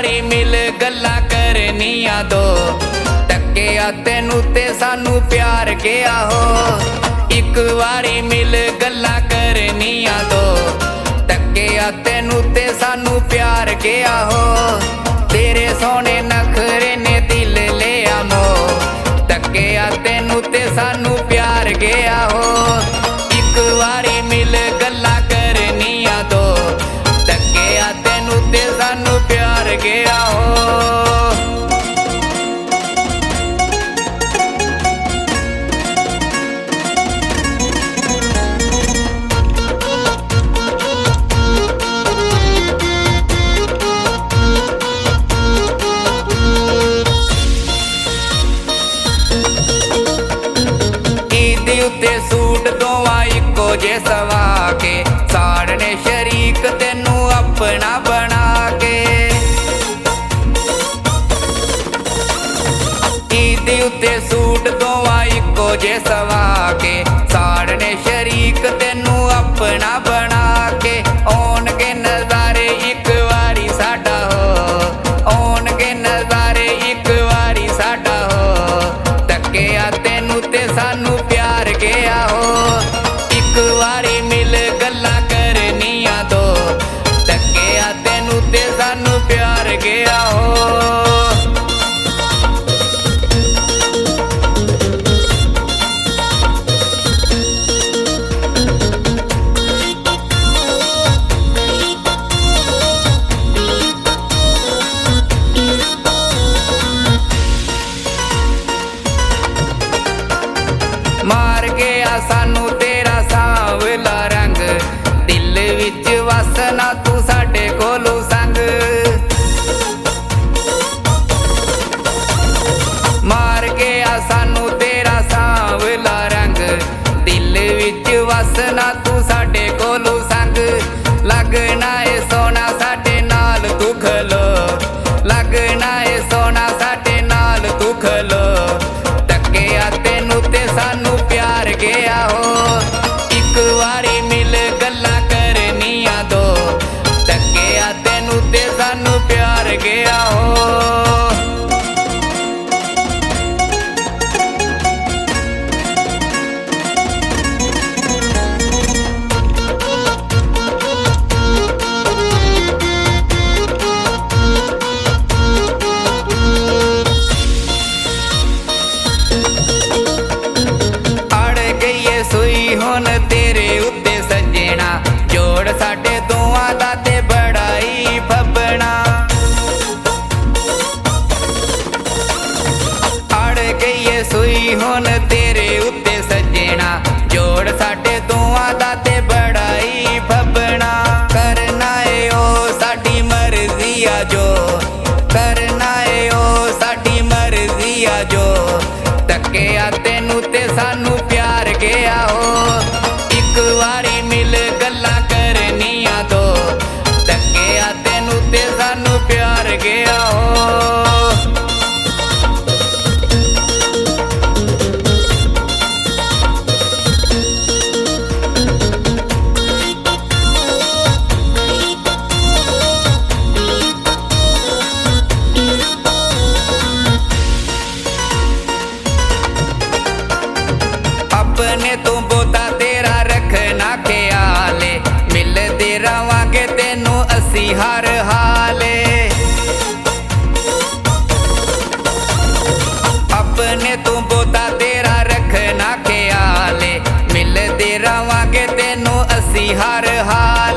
वारी मिल गल्लां करनियां दो टक्किया तेनू ते सानू प्यार गया हो। एक वारी मिल गल्लां करनियां दो टक्किया तेनू ते सानू प्यार गया हो। तेरे सोने नखरे ने दिल लिया मो टक्किया तेनू ते सानू प्यार गया हो। एक वारी मिल गल्लां करनियां दो टक्किया तेनू ते सानू प्यार गया हो। उत्ते सूट दोवां इक्को जे सवा के साड़ने शरीक तेनू अपना बना के। ईद उत्ते सूट दोवां इक्को जे सवा के साड़ने शरीक तेनू अपना बना के। ओन के नज़ारे एक वारी साडा हो ओन के नज़ारे एक वारी साडा हो टक्किया तेनू ते सानू प्यार गया हो। एक वारी मिल गल्लां करनियां दो टक्किया तेनू ते सानू प्यार गया हो। मार गया सानू तेरा सांवला रंग दिल विच वसना तू साडे कोलों संग। मार गया सानू तेरा सांवला रंग दिल विच वसना तू साडे कोलों संग। लगना है सोना साडे नाल तू खलो लगना है सोना साडे नाल तू खलो टक्किया तेनू ते सानू प्यार गया हो। एक वारी मिल गल्लां करनियां दो टक्किया तेनू ते सानू प्यार गया हो। सुई हुन तेरे उत्ते सजना जोड़ साडे दोवां दा ते बड़ा ही फबना। अड़ गई सुई हुन तेरे उत्ते सजना जोड़ साडे दोवां दा ते बड़ा ही फबना। करना है ओ साडी मर्जी आ जो करना है ओ साडी मर्जी आ जो टक्किया तेनू ते सानू प्यार गया हो। एक वारी मिल गल्लां करनियां दो टक्किया तेनू ते सानू प्यार गया हो। अपने तू बोता तेरा रखना ख्याले मिलदे रवांगे तेनू असी हर हाले। अपने तू बोता तेरा रखना ख्याले मिलदे रवांगे तेनू असी हर हाले।